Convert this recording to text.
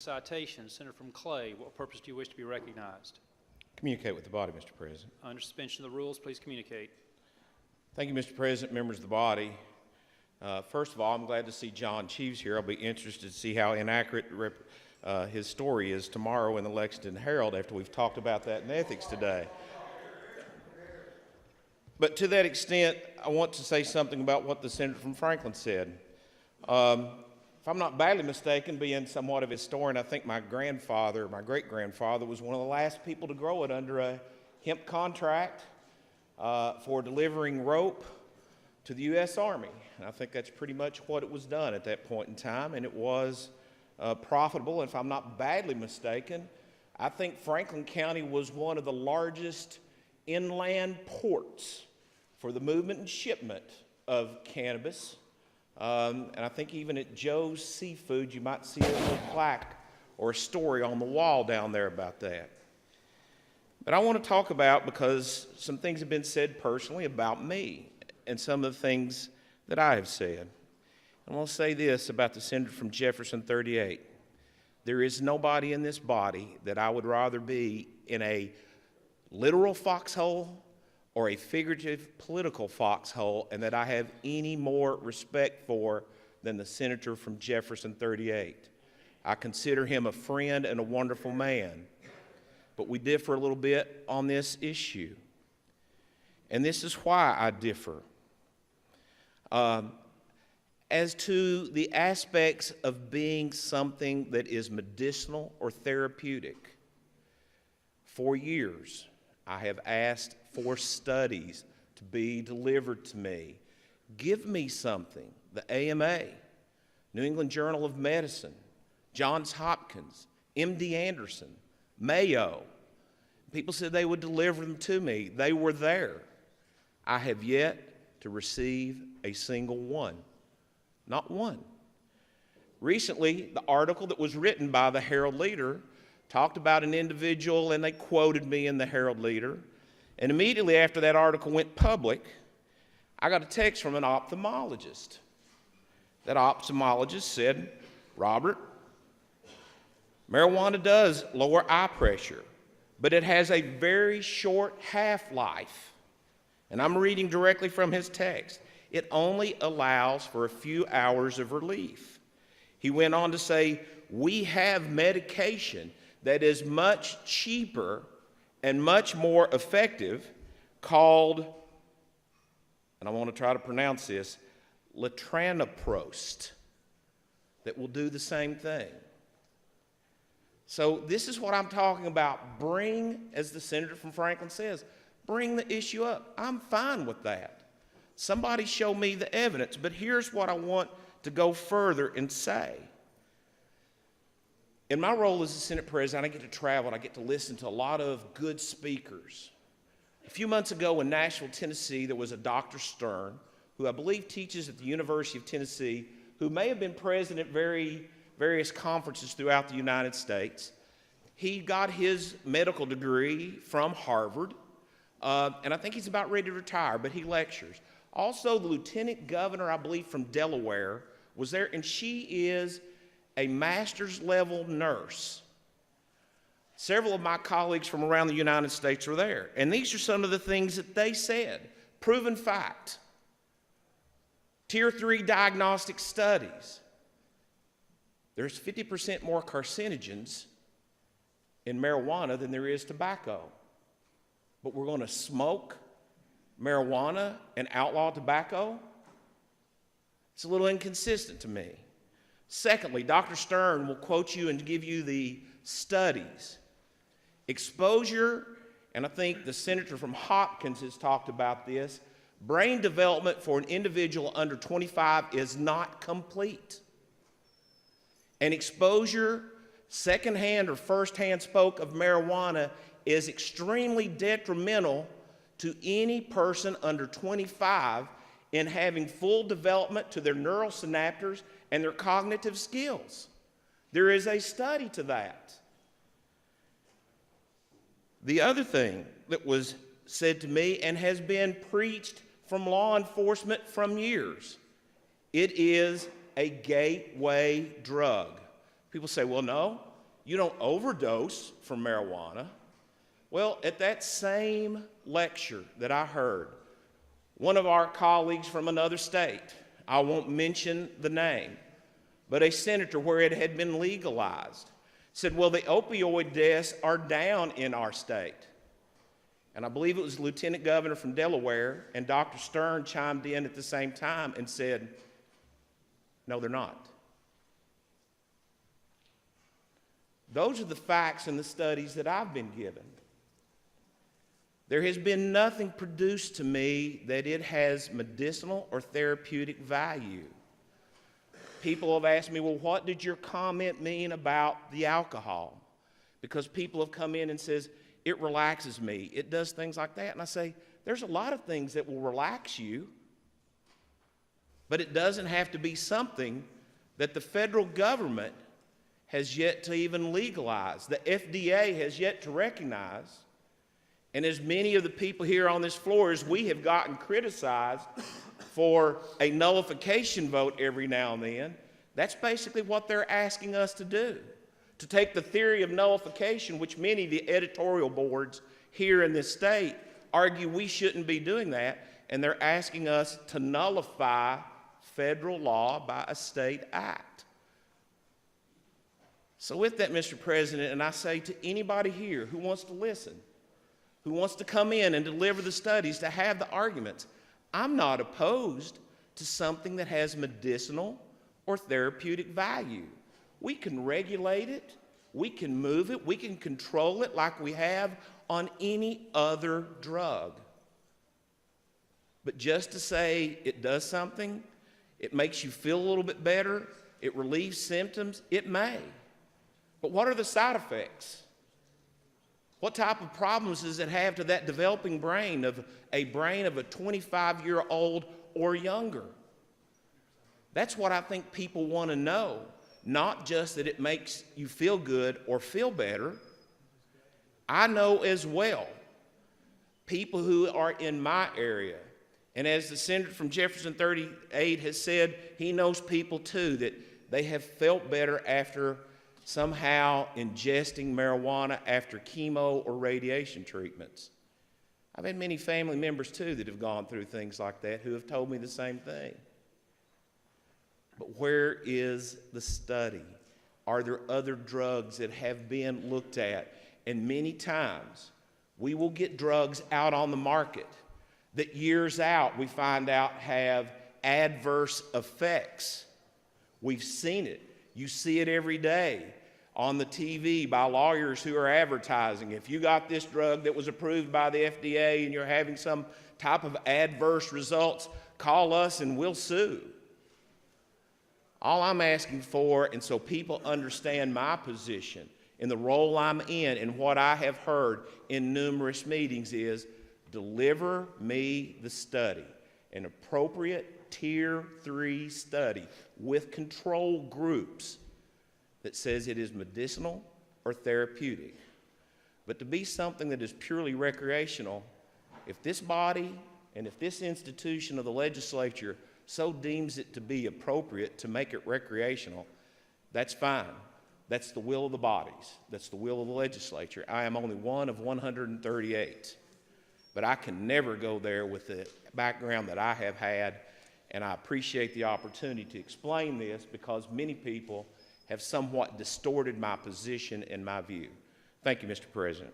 Citation, Senator from Clay. What purpose do you wish to be recognized? Communicate with the body, Mr. President. Under suspension of the rules, please communicate. Thank you, Mr. President, members of the body. First of all, I'm glad to see John Cheeves here. I'll be interested to see how inaccurate his story is tomorrow in the Lexington Herald after we've talked about that in ethics today. But to that extent, I want to say something about what the senator from Franklin said. If I'm not badly mistaken, being somewhat of a historian, I think my great-grandfather, was one of the last people to grow it under a hemp contract for delivering rope to the U.S. Army. And I think that's pretty much what it was done at that point in time, and it was profitable. And if I'm not badly mistaken, I think Franklin County was one of the largest inland ports for the movement and shipment of cannabis. And I think even at Joe's Seafood, you might see a little plaque or a story on the wall down there about that. But I want to talk about, because some things have been said personally about me and some of the things that I have said. I want to say this about the senator from Jefferson 38. There is nobody in this body that I would rather be in a literal foxhole or a figurative political foxhole, and that I have any more respect for than the senator from Jefferson 38. I consider him a friend and a wonderful man, but we differ a little bit on this issue. And this is why I differ. As to the aspects of being something that is medicinal or therapeutic, for years I have asked for studies to be delivered to me. Give me something. The AMA, New England Journal of Medicine, Johns Hopkins, MD Anderson, Mayo. People said they would deliver them to me. They were there. I have yet to receive a single one. Not one. Recently, the article that was written by the Herald Leader talked about an individual, and they quoted me in the Herald Leader. And immediately after that article went public, I got a text from an ophthalmologist. That ophthalmologist said, "Robert, marijuana does lower eye pressure, but it has a very short half-life." And I'm reading directly from his text. "It only allows for a few hours of relief." He went on to say, "We have medication that is much cheaper and much more effective called," and I want to try to pronounce this, "letranaprost," that will do the same thing. So this is what I'm talking about. Bring, as the senator from Franklin says, bring the issue up. I'm fine with that. Somebody show me the evidence. But here's what I want to go further and say. In my role as the Senate President, I get to travel and I get to listen to a lot of good speakers. A few months ago in Nashville, Tennessee, there was a Dr. Stern, who I believe teaches at the University of Tennessee, who may have been present at various conferences throughout the United States. He got his medical degree from Harvard, and I think he's about ready to retire, but he lectures. Also, the lieutenant governor, I believe, from Delaware was there, and she is a master's level nurse. Several of my colleagues from around the United States were there, and these are some of the things that they said. Proven fact. Tier 3 diagnostic studies. There's 50% more carcinogens in marijuana than there is tobacco. But we're going to smoke marijuana and outlaw tobacco? It's a little inconsistent to me. Secondly, Dr. Stern will quote you and give you the studies. Exposure, and I think the senator from Hopkins has talked about this, brain development for an individual under 25 is not complete. And exposure, secondhand or firsthand smoke of marijuana, is extremely detrimental to any person under 25 in having full development to their neural synapses and their cognitive skills. There is a study to that. The other thing that was said to me and has been preached from law enforcement from years, it is a gateway drug. People say, well, no, You don't overdose from marijuana. Well, at that same lecture that I heard, one of our colleagues from another state, I won't mention the name, but a senator where it had been legalized, said, well, the opioid deaths are down in our state. And I believe it was the Lieutenant Governor from Delaware, and Dr. Stern chimed in at the same time and said, no, they're not. Those are the facts and the studies that I've been given. There has been nothing produced to me that it has medicinal or therapeutic value. People have asked me, well, what did your comment mean about the alcohol? Because people have come in and says, it relaxes me, it does things like that. And I say, there's a lot of things that will relax you, but it doesn't have to be something that the federal government has yet to even legalize. The FDA has yet to recognize. And as many of the people here on this floor, as we have gotten criticized for a nullification vote every now and then, that's basically what they're asking us to do. To take the theory of nullification, which many of the editorial boards here in this state argue we shouldn't be doing that, and they're asking us to nullify federal law by a state act. So with that, Mr. President, and I say to anybody here who wants to listen, who wants to come in and deliver the studies, to have the arguments, I'm not opposed to something that has medicinal or therapeutic value. We can regulate it, we can move it, we can control it like we have on any other drug. But just to say it does something, it makes you feel a little bit better, it relieves symptoms, it may. But what are the side effects? What type of problems does it have to that developing brain of a 25-year-old or younger? That's what I think people want to know, not just that it makes you feel good or feel better. I know as well people who are in my area, and as the senator from Jefferson 38 has said, he knows people too that they have felt better after somehow ingesting marijuana after chemo or radiation treatments. I've had many family members too that have gone through things like that who have told me the same thing. But where is the study? Are there other drugs that have been looked at? And many times we will get drugs out on the market that years out we find out have adverse effects. We've seen it. You see it every day on the TV by lawyers who are advertising. If you got this drug that was approved by the FDA and you're having some type of adverse results, call us and we'll sue. All I'm asking for, and so people understand my position in the role I'm in and what I have heard in numerous meetings, is deliver me the study, an appropriate Tier 3 study with control groups that says it is medicinal or therapeutic. But to be something that is purely recreational, if this body and if this institution of the legislature so deems it to be appropriate to make it recreational, that's fine. That's the will of the bodies. That's the will of the legislature. I am only one of 138. But I can never go there with the background that I have had, and I appreciate the opportunity to explain this because many people have somewhat distorted my position and my view. Thank you, Mr. President.